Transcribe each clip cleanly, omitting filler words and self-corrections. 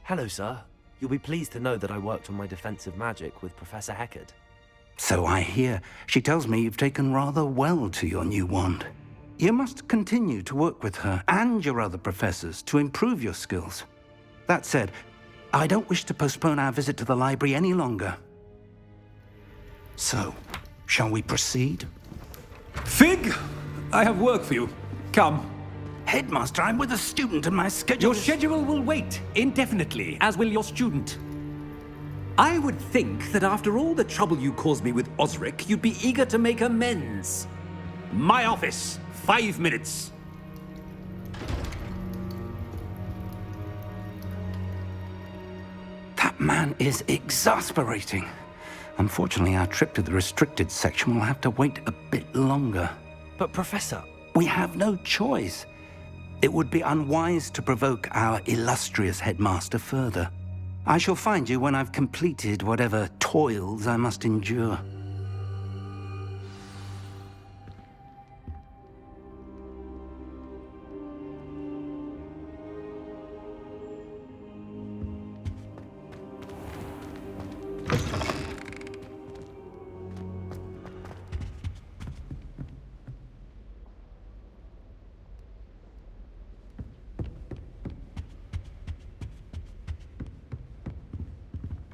Hello, sir. You'll be pleased to know that I worked on my defensive magic with Professor Heckard. So I hear. She tells me you've taken rather well to your new wand. You must continue to work with her and your other professors to improve your skills. That said, I don't wish to postpone our visit to the library any longer. So, shall we proceed? Fig! I have work for you. Come. Headmaster, I'm with a student and my schedule Your schedule will wait indefinitely, as will your student. I would think that after all the trouble you caused me with Osric, you'd be eager to make amends. My office, 5 minutes. That man is exasperating. Unfortunately, our trip to the restricted section will have to wait a bit longer. But, Professor... We have no choice. It would be unwise to provoke our illustrious headmaster further. I shall find you when I've completed whatever toils I must endure.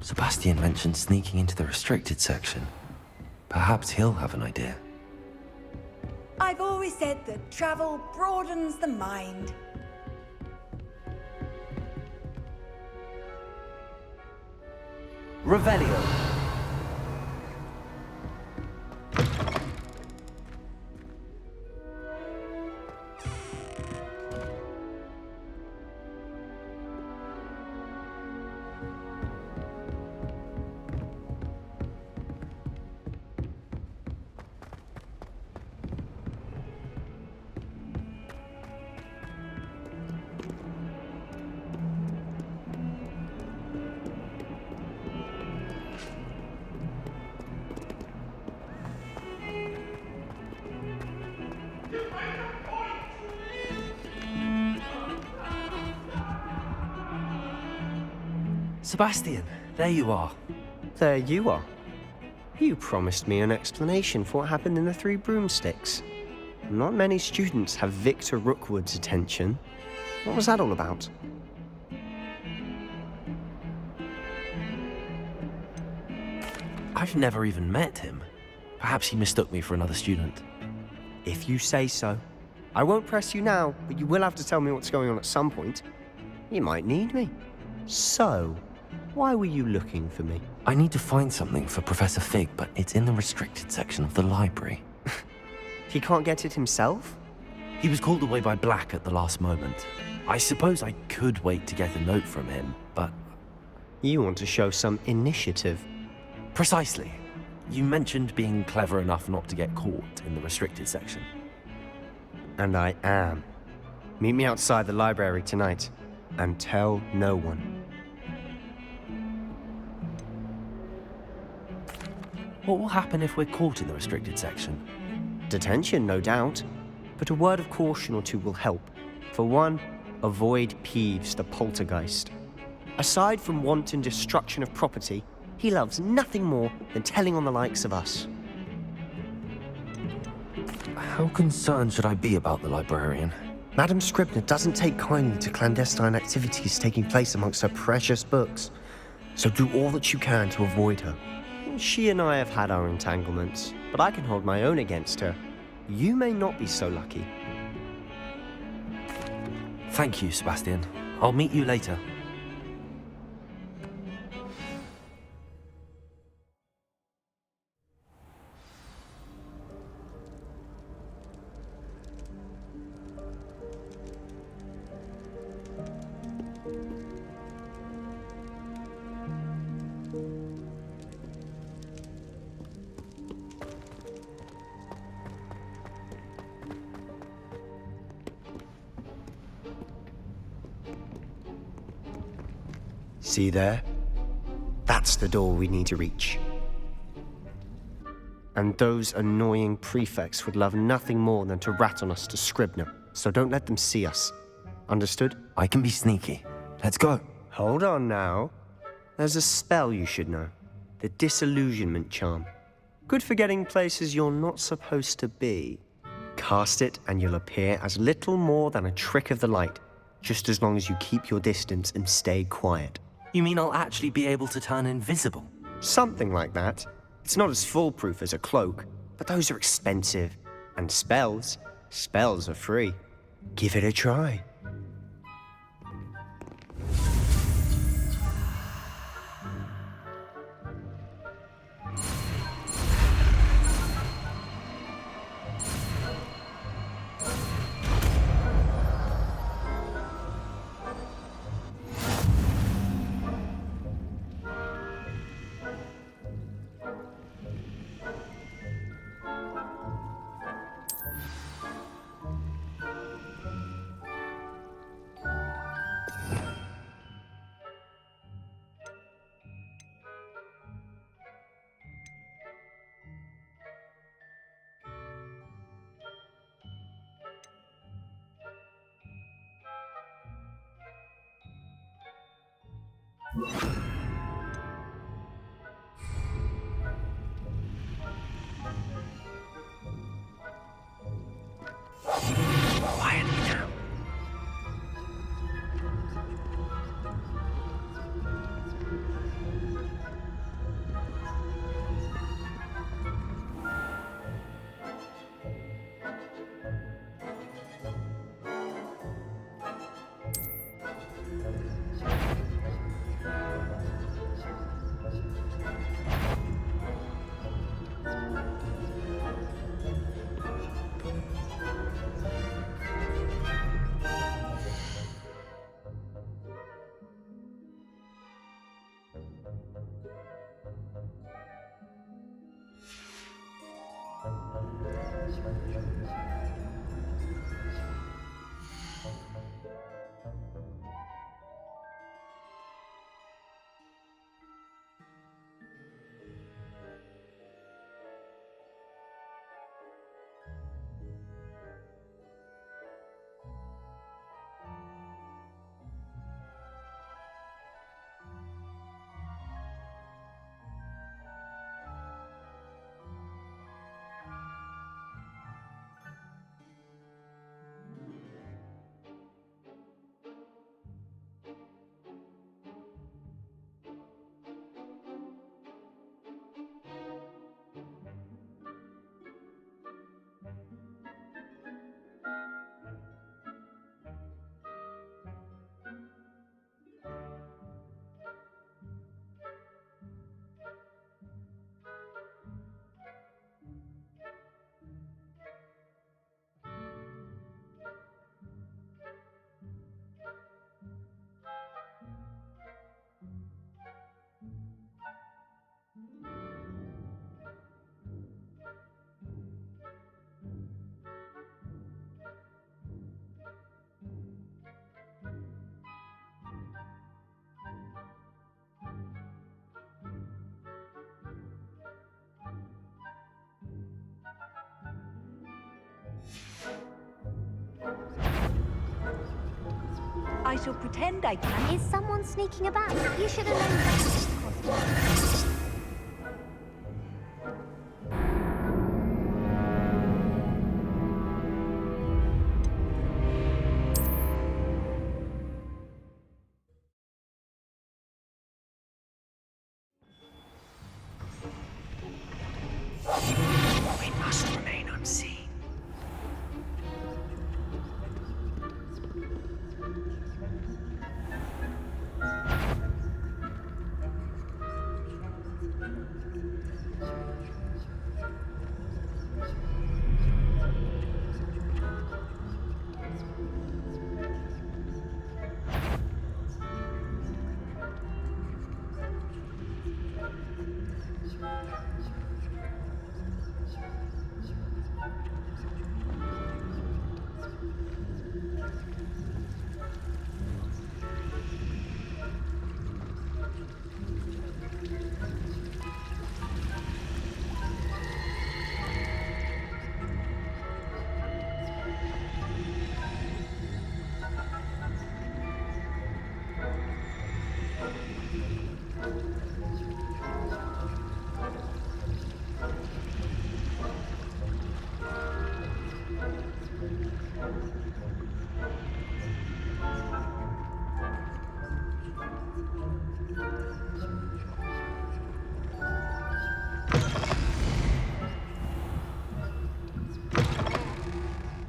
Sebastian mentioned sneaking into the restricted section. Perhaps he'll have an idea. I've always said that travel broadens the mind. Revelio. Sebastian, there you are. There you are. You promised me an explanation for what happened in the Three Broomsticks. Not many students have Victor Rookwood's attention. What was that all about? I've never even met him. Perhaps he mistook me for another student. If you say so. I won't press you now, but you will have to tell me what's going on at some point. You might need me. So, why were you looking for me? I need to find something for Professor Fig, but it's in the restricted section of the library. He can't get it himself? He was called away by Black at the last moment. I suppose I could wait to get a note from him, but... You want to show some initiative. Precisely. You mentioned being clever enough not to get caught in the restricted section. And I am. Meet me outside the library tonight, and tell no one. What will happen if we're caught in the restricted section? Detention, no doubt. But a word of caution or two will help. For one, avoid Peeves, the poltergeist. Aside from wanton destruction of property, he loves nothing more than telling on the likes of us. How concerned should I be about the librarian? Madame Scribner doesn't take kindly to clandestine activities taking place amongst her precious books. So do all that you can to avoid her. She and I have had our entanglements, but I can hold my own against her. You may not be so lucky. Thank you, Sebastian. I'll meet you later. See there? That's the door we need to reach. And those annoying prefects would love nothing more than to rat on us to Scribner, so don't let them see us. Understood? I can be sneaky. Let's go. Hold on now. There's a spell you should know. The Disillusionment Charm. Good for getting places you're not supposed to be. Cast it and you'll appear as little more than a trick of the light, just as long as you keep your distance and stay quiet. You mean I'll actually be able to turn invisible? Something like that. It's not as foolproof as a cloak, but those are expensive. And spells are free. Give it a try. Quietly now. I shall pretend I can. Is someone sneaking about? You should have known better. We must remain unseen.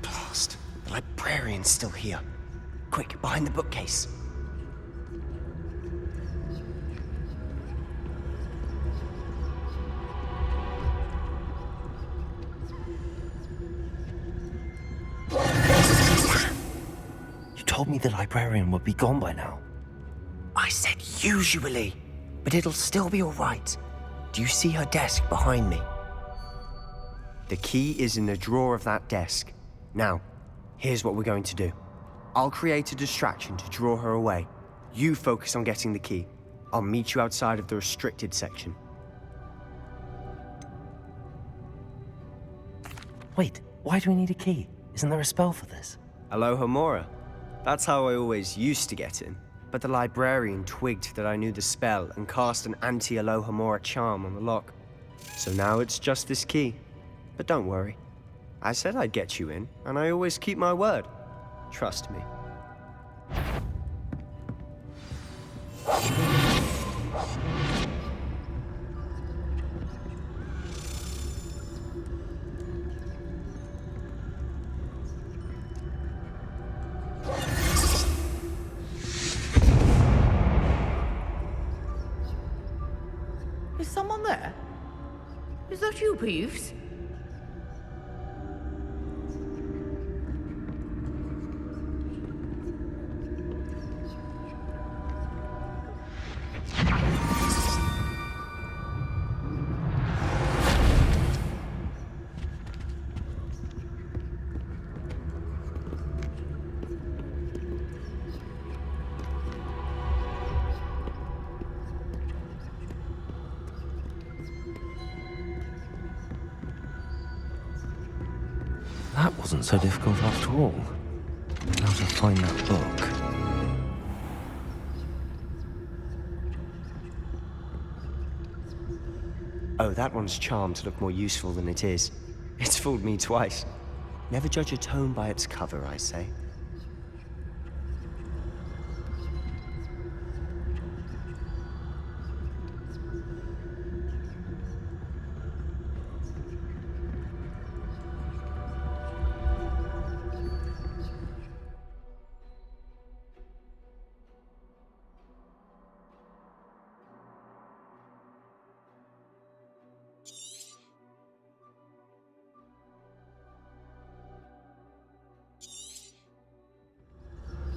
Blast. The librarian's still here. Quick, behind the bookcase. You told me the librarian would be gone by now. I said usually, but it'll still be all right. Do you see her desk behind me? The key is in the drawer of that desk. Now, here's what we're going to do. I'll create a distraction to draw her away. You focus on getting the key. I'll meet you outside of the restricted section. Wait, why do we need a key? Isn't there a spell for this? Alohomora. That's how I always used to get in. But the librarian twigged that I knew the spell and cast an anti-Alohomora charm on the lock. So now it's just this key. But don't worry. I said I'd get you in, and I always keep my word. Trust me. Is someone there? Is that you, Peeves? That wasn't so difficult after all. Now to find that book. Oh, that one's charmed to look more useful than it is. It's fooled me twice. Never judge a tome by its cover, I say.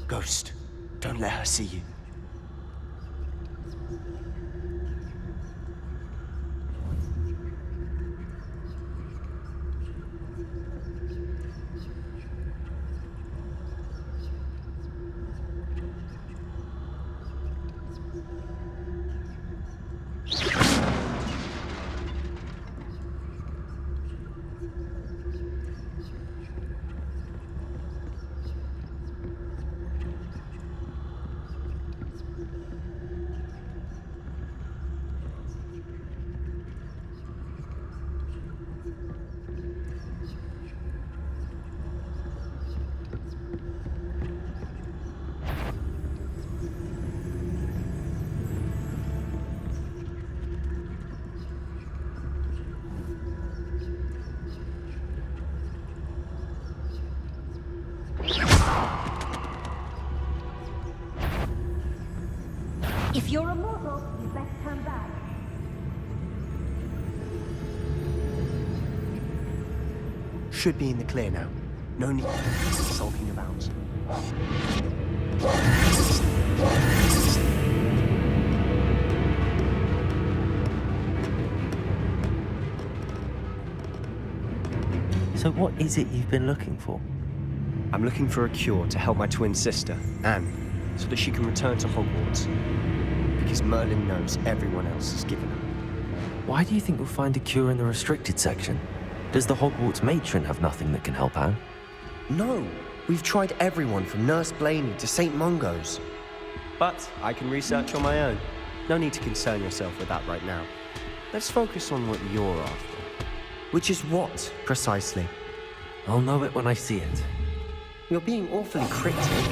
Ghost, don't let her see you. If you're a mortal, you best turn back. Should be in the clear now. No need sulking about. So what is it you've been looking for? I'm looking for a cure to help my twin sister, Anne, so that she can return to Hogwarts. Because Merlin knows everyone else has given up. Why do you think you'll find a cure in the restricted section? Does the Hogwarts matron have nothing that can help Anne? No! We've tried everyone from Nurse Blaney to St. Mungo's. But I can research on my own. No need to concern yourself with that right now. Let's focus on what you're after. Which is what, precisely? I'll know it when I see it. You're being awfully cryptic.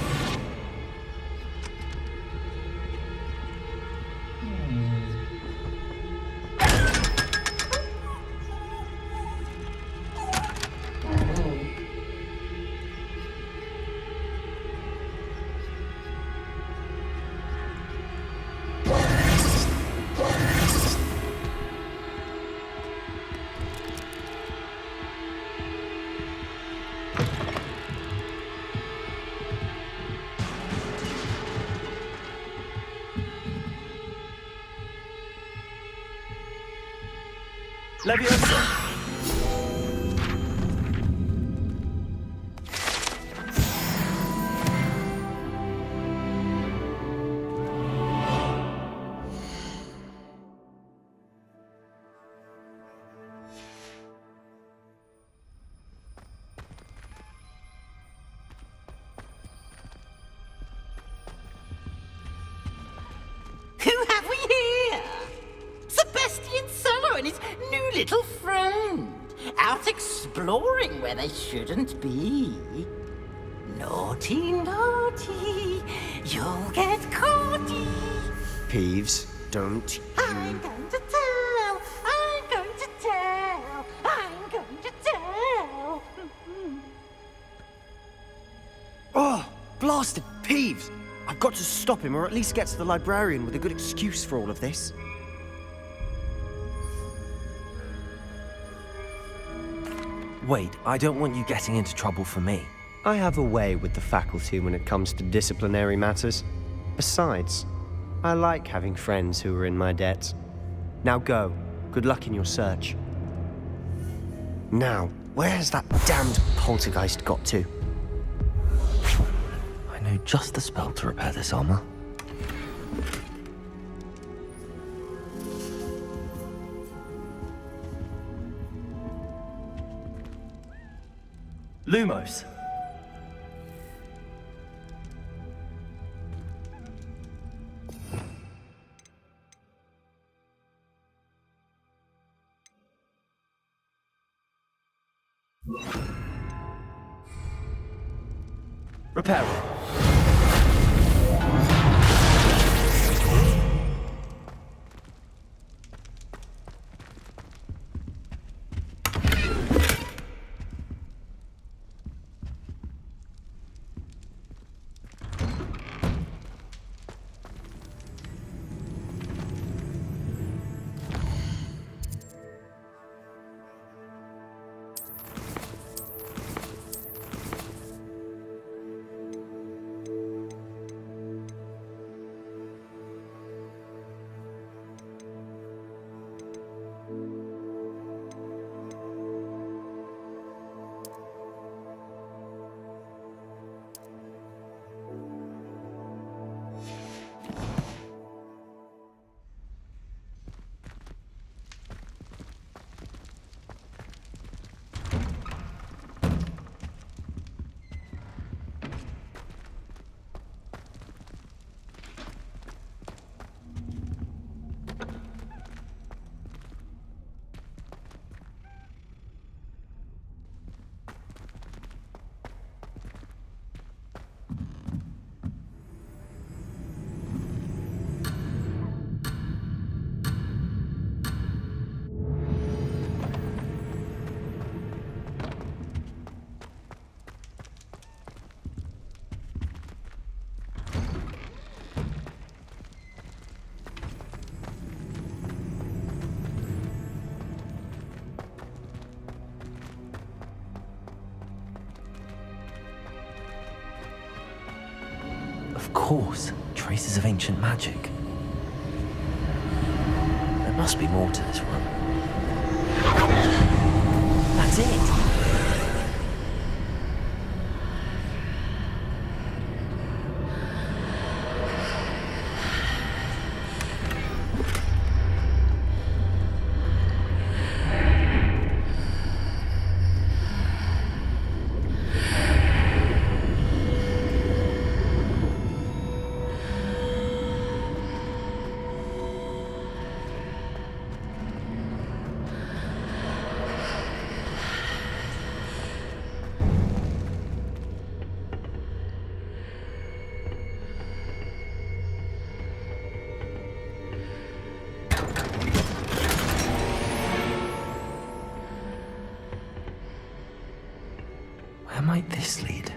Leviosa! Who have we here? Sebastian Cello and his new little friend, out exploring where they shouldn't be. Naughty, naughty, you'll get caughty. Peeves, don't I'm going to tell, I'm going to tell, I'm going to tell. Oh, blasted Peeves! I've got to stop him, or at least get to the librarian with a good excuse for all of this. Wait, I don't want you getting into trouble for me. I have a way with the faculty when it comes to disciplinary matters. Besides, I like having friends who are in my debt. Now go. Good luck in your search. Now, where has that damned poltergeist got to? I know just the spell to repair this armor. Lumos. Repair. Of course, traces of ancient magic. There must be more to this room. That's it! might this lead?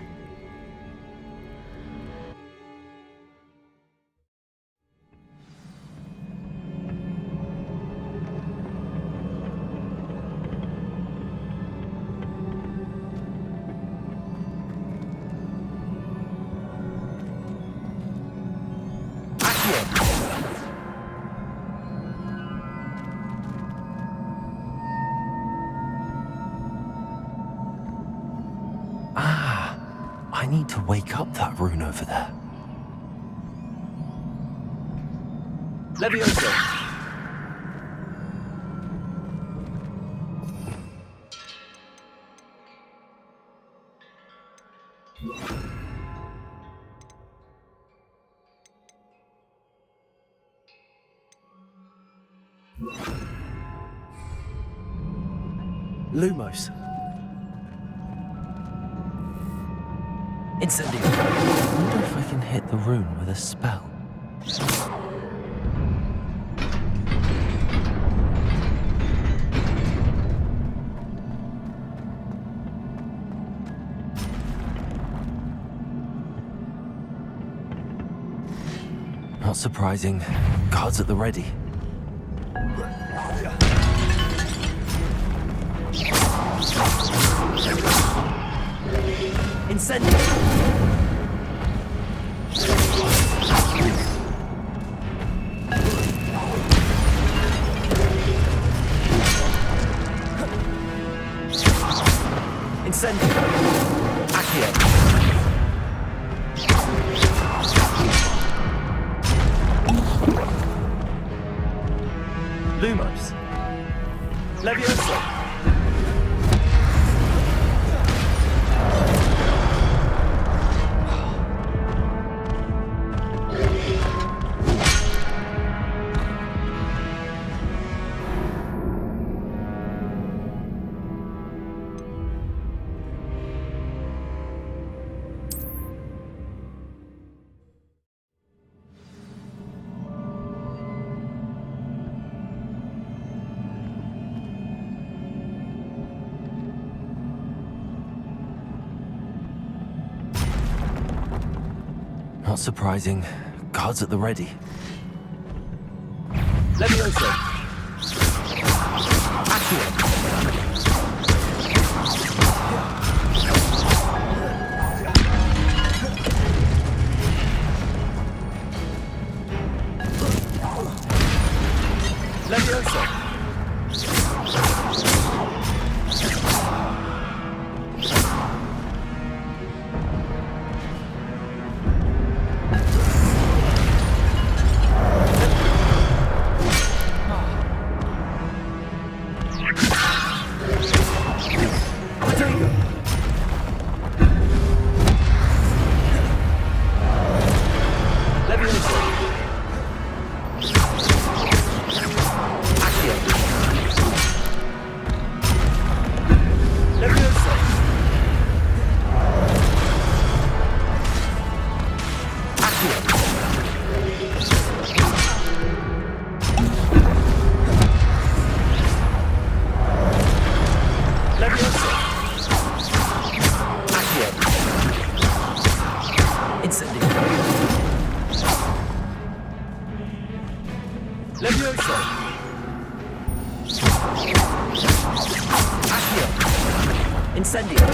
I need to wake up that rune over there. Levioso! Lumos. Incendio. I wonder if I can hit the rune with a spell. Not surprising. Guards at the ready. Incendio! Incendio! Accio! Lumos! Levioso! Not surprising. Guards at the ready. Levioso! Accio! Levioso! Levioso! Accio! Incendio!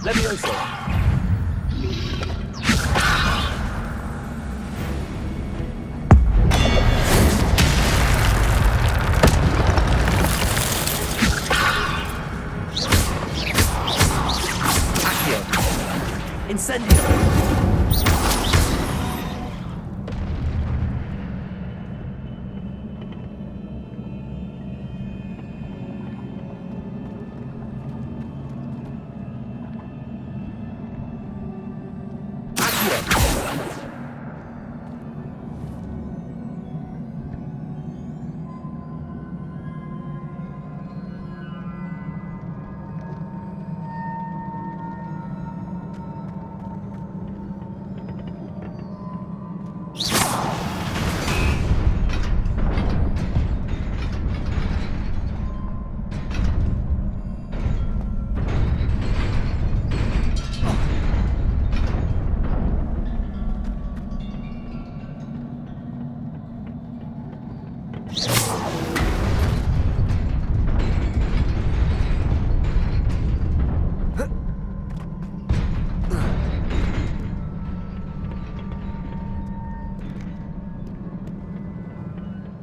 Levioso! Accio! Incendio!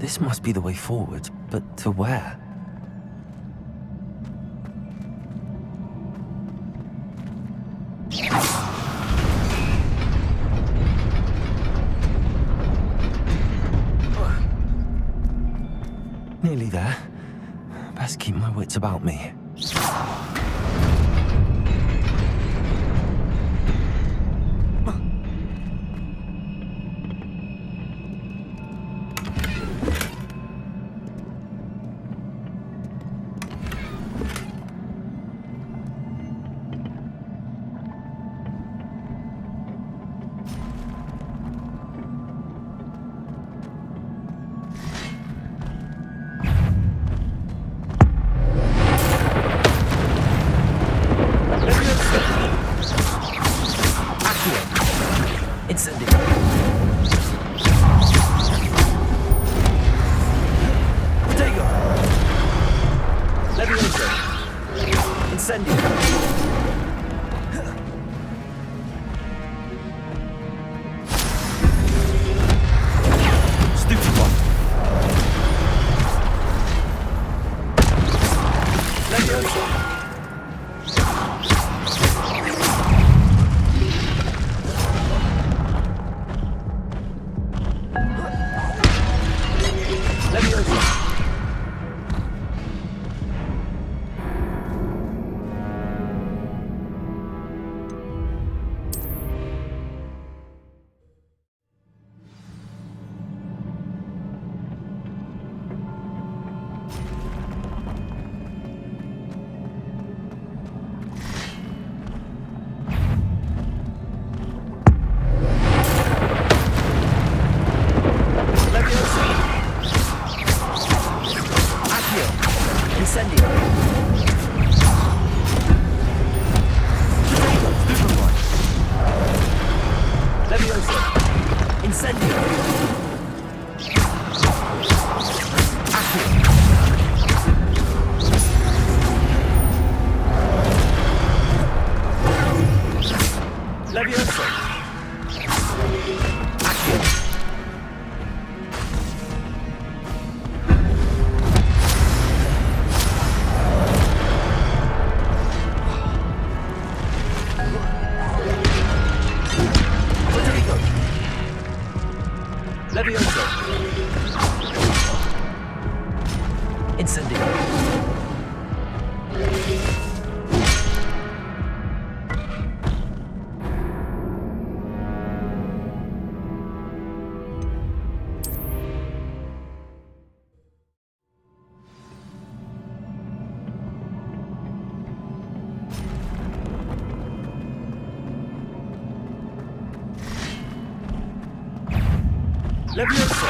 This must be the way forward, but to where? Nearly there. Best keep my wits about me. Levioso!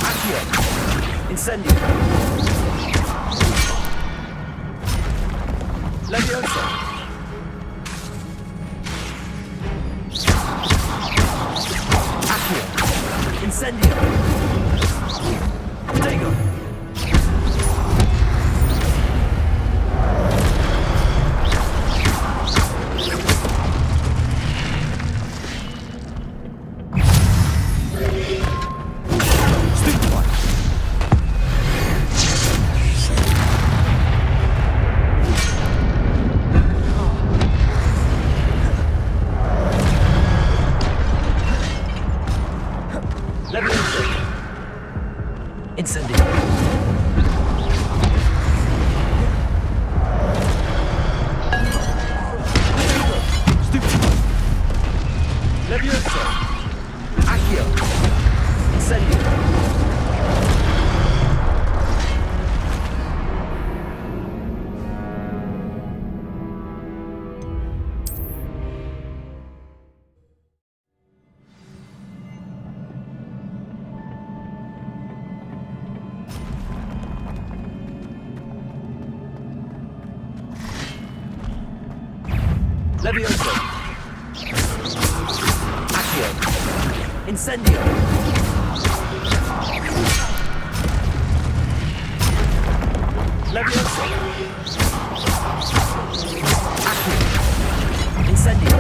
Accio! Incendio! Levioso! Accio! Incendio! Prego! Levioso! Accio! Incendio! Levioso! Accio! Incendio!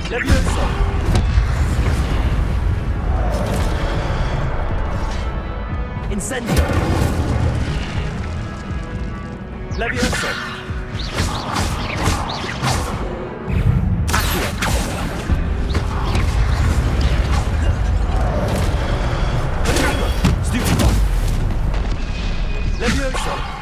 Levioso! Incendio! Levioso! Accio! Stupefy! Levioso!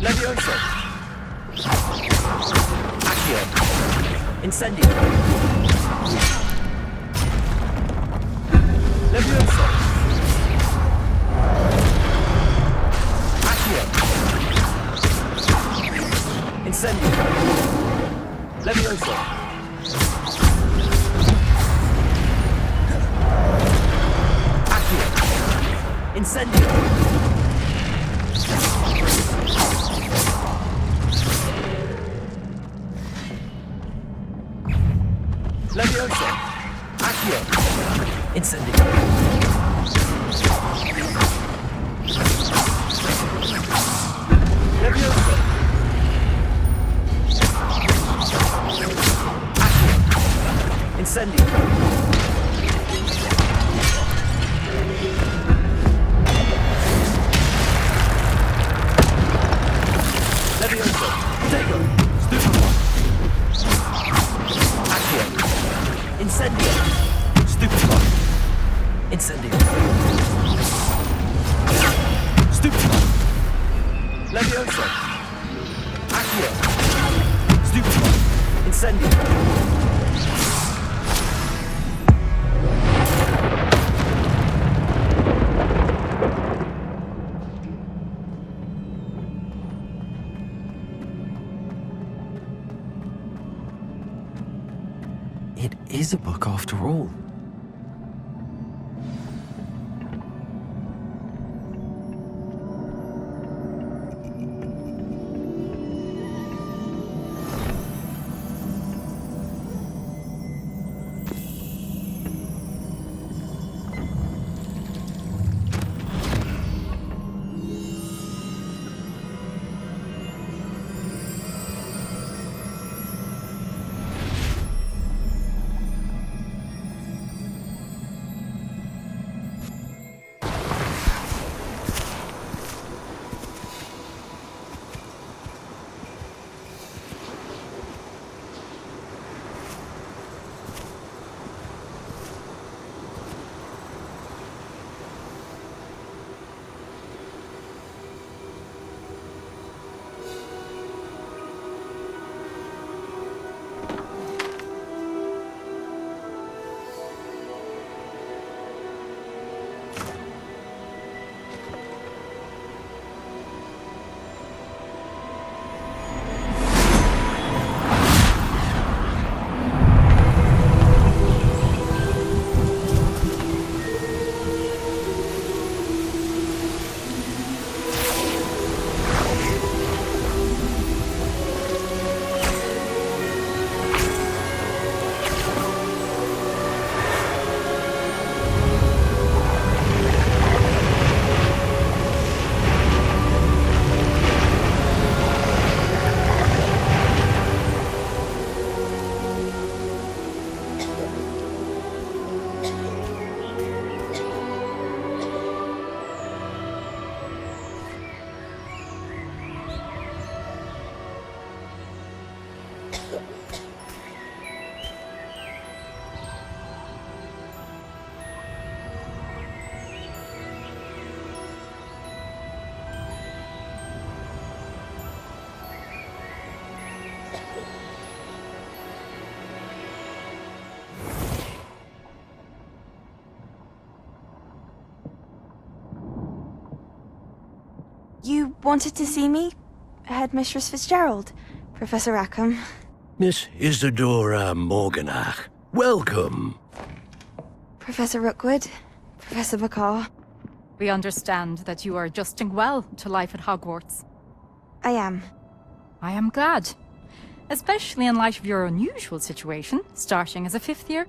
Levioso! Accio! Incendio! Levioso! Accio! Incendio! Levioso! Accio! Incendio! Levioso! Accio! Incendio! Levioso! Accio! Incendio! Levioso! Tego! Stupefy! Accio! Incendio! Stupefy! Incendio! Stupefy! Levioso! Accio! Stupefy! Incendio! It is a book after all. You wanted to see me? Headmistress Fitzgerald? Professor Rackham? Miss Isadora Morganach, welcome. Professor Rookwood, Professor Bakar. We understand that you are adjusting well to life at Hogwarts. I am. I am glad. Especially in light of your unusual situation, starting as a 5th year.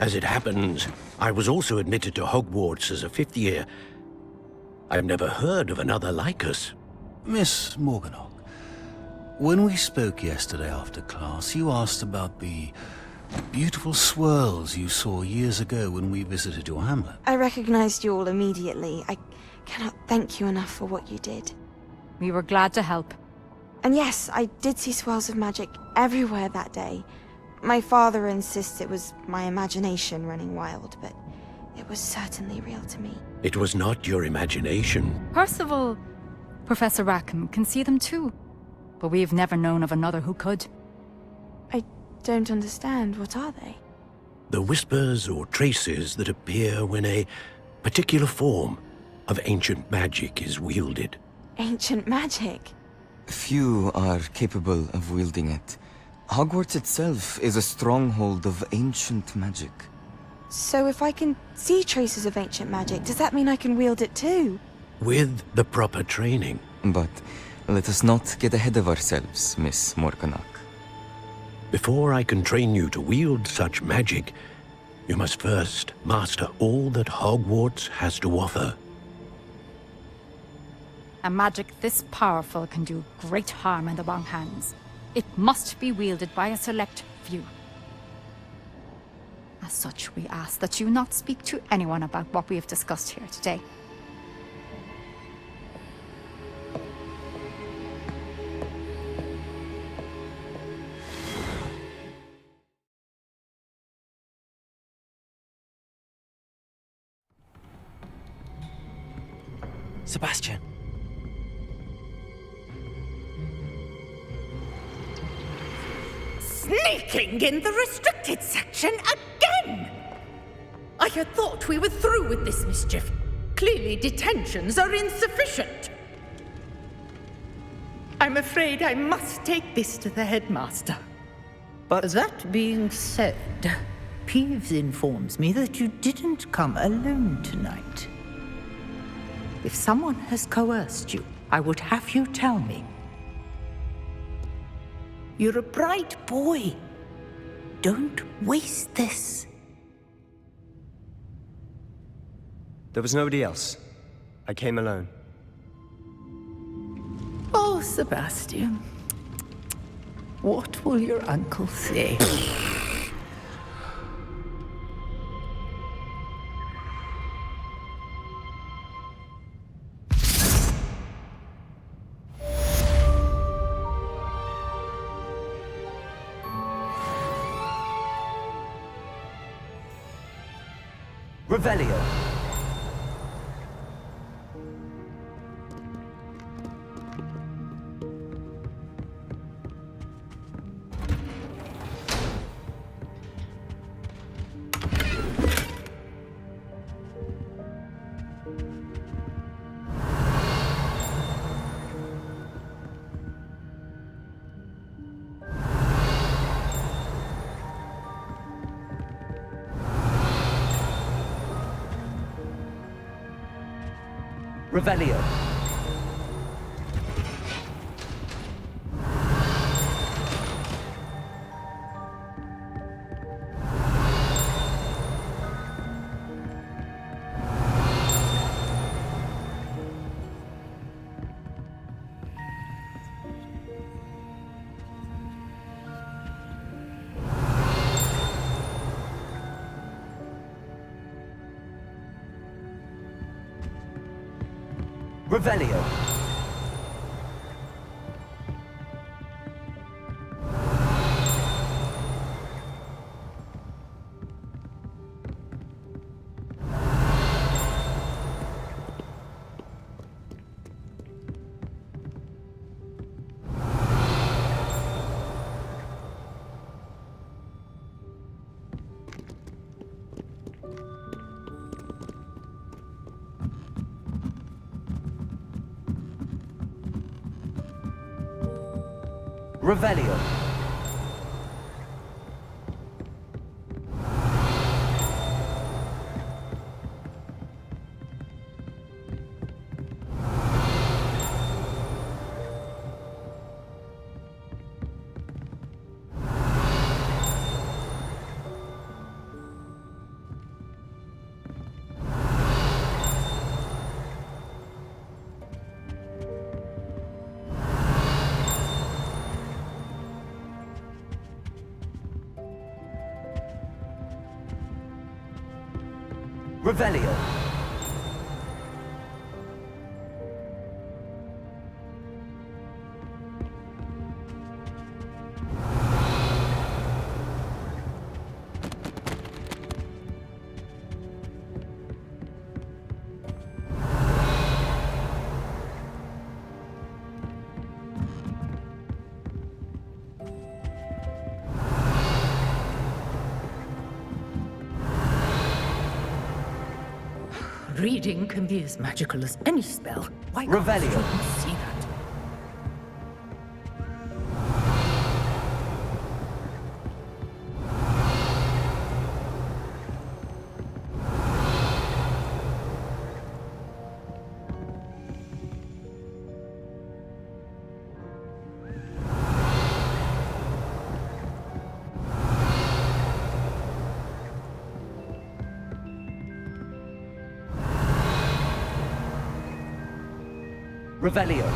As it happens, I was also admitted to Hogwarts as a 5th year. I've never heard of another like us. Miss Morganach, when we spoke yesterday after class, you asked about the beautiful swirls you saw years ago when we visited your hamlet. I recognized you all immediately. I cannot thank you enough for what you did. We were glad to help. And yes, I did see swirls of magic everywhere that day. My father insists it was my imagination running wild, but it was certainly real to me. It was not your imagination. Percival, Professor Rackham can see them too. But we've never known of another who could. I don't understand. What are they? The whispers or traces that appear when a particular form of ancient magic is wielded. Ancient magic? Few are capable of wielding it. Hogwarts itself is a stronghold of ancient magic. So if I can see traces of ancient magic, does that mean I can wield it too? With the proper training. But let us not get ahead of ourselves, Miss Morganach. Before I can train you to wield such magic, you must first master all that Hogwarts has to offer. A magic this powerful can do great harm in the wrong hands. It must be wielded by a select few. As such, we ask that you not speak to anyone about what we have discussed here today. Sebastian. Sneaking in the restricted section again! I had thought we were through with this mischief. Clearly detentions are insufficient. I'm afraid I must take this to the headmaster. But that being said, Peeves informs me that you didn't come alone tonight. If someone has coerced you, I would have you tell me. You're a bright boy. Don't waste this. There was nobody else. I came alone. Oh, Sebastian. What will your uncle say? Revelio. Revelio. Revelio. Revelio. Revelio. Reading can be as magical as any spell. Why can't Revelio. students see that? Revelio.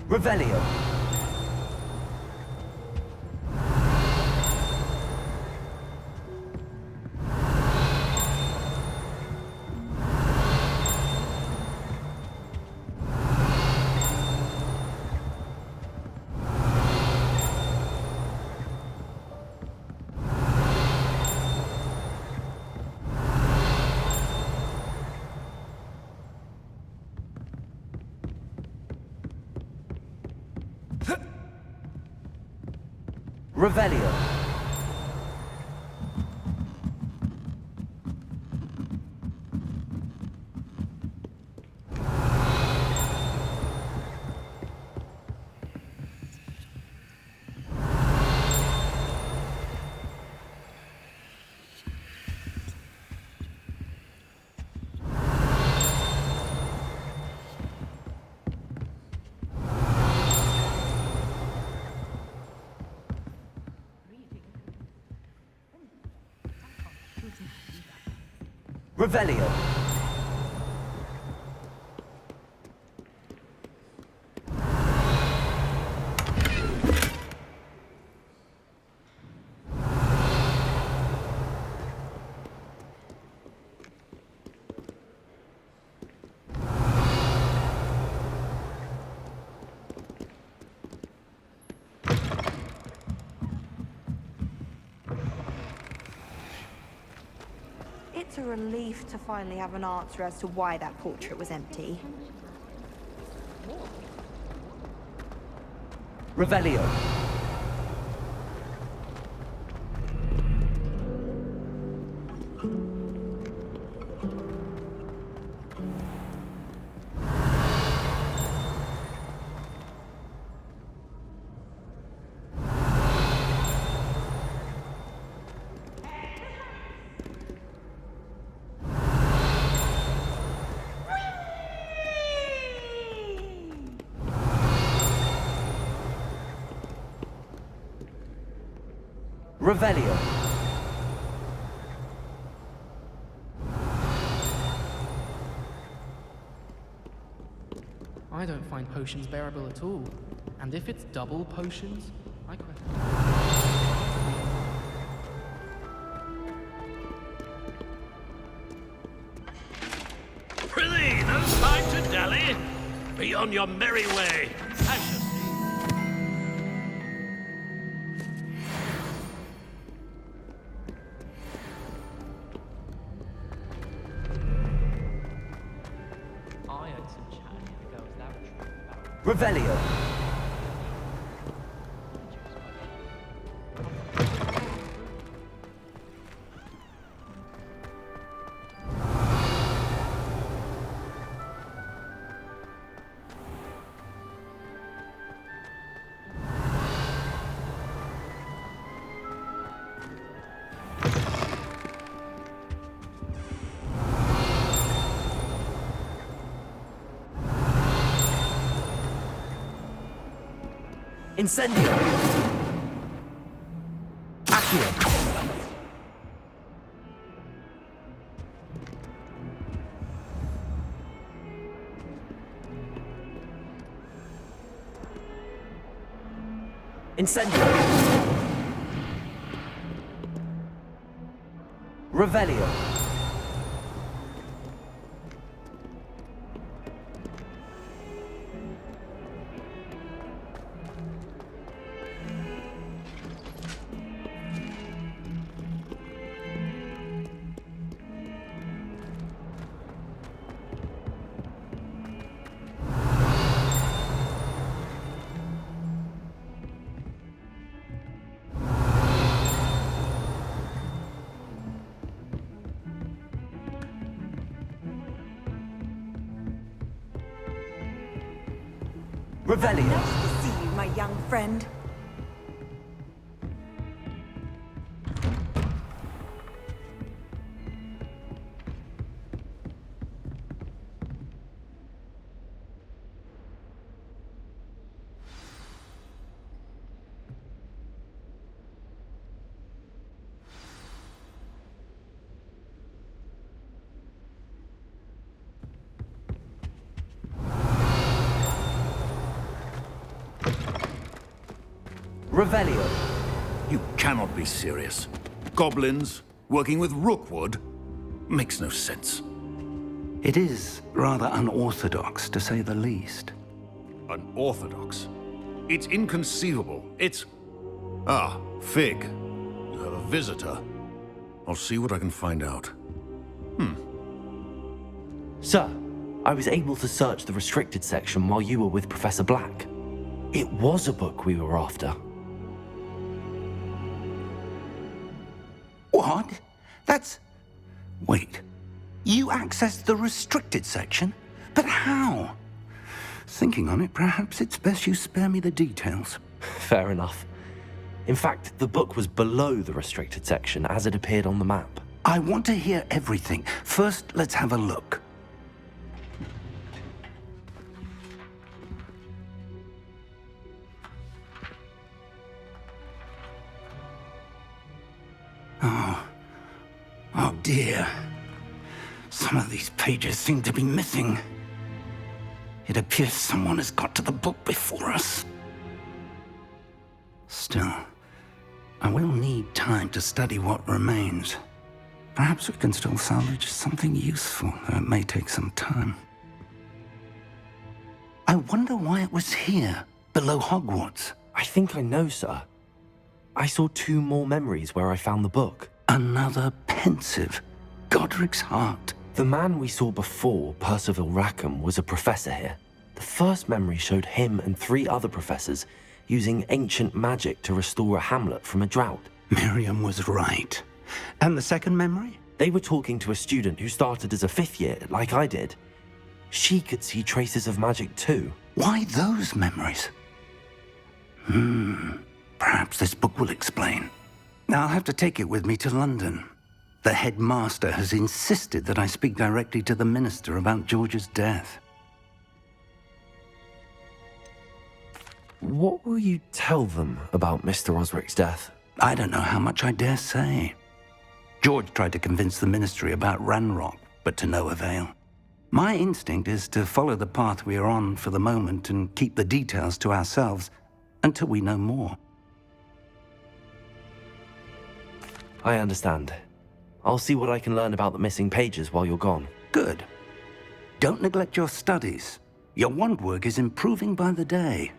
Revelio. Revelio. Revelio. It's a relief to finally have an answer as to why that portrait was empty. Revelio. Revelio. I don't find potions bearable at all. And if it's double potions, I question. Prithee, no time to dally. Be on your merry way. I shall see. I had some chat in the girls' laboratory about Revelio. Incendio! Accio! Incendio! Revelio! Revelio! Nice to see you, my young friend. Revelio! You cannot be serious. Goblins working with Rookwood? Makes no sense. It is rather unorthodox, to say the least. Unorthodox? It's inconceivable. It's... Ah, Fig. You have a visitor. I'll see what I can find out. Sir, I was able to search the restricted section while you were with Professor Black. It was a book we were after. What? That's... Wait. You accessed the restricted section? But how? Thinking on it, perhaps it's best you spare me the details. Fair enough. In fact, the book was below the restricted section as it appeared on the map. I want to hear everything. First, let's have a look. Oh dear. Some of these pages seem to be missing. It appears someone has got to the book before us. Still, I will need time to study what remains. Perhaps we can still salvage something useful, though it may take some time. I wonder why it was here, below Hogwarts. I think I know, sir. I saw 2 more memories where I found the book. Another pensive. Godric's heart. The man we saw before, Percival Rackham, was a professor here. The first memory showed him and 3 other professors using ancient magic to restore a hamlet from a drought. Miriam was right. And the second memory? They were talking to a student who started as a 5th year, like I did. She could see traces of magic too. Why those memories? Perhaps this book will explain. I'll have to take it with me to London. The headmaster has insisted that I speak directly to the minister about George's death. What will you tell them about Mr. Osric's death? I don't know how much I dare say. George tried to convince the ministry about Ranrock, but to no avail. My instinct is to follow the path we are on for the moment and keep the details to ourselves until we know more. I understand. I'll see what I can learn about the missing pages while you're gone. Good. Don't neglect your studies. Your wand work is improving by the day.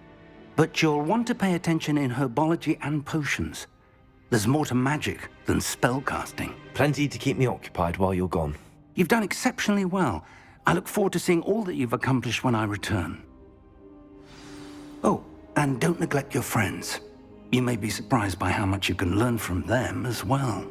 But you'll want to pay attention in herbology and potions. There's more to magic than spellcasting. Plenty to keep me occupied while you're gone. You've done exceptionally well. I look forward to seeing all that you've accomplished when I return. Oh, and don't neglect your friends. You may be surprised by how much you can learn from them as well.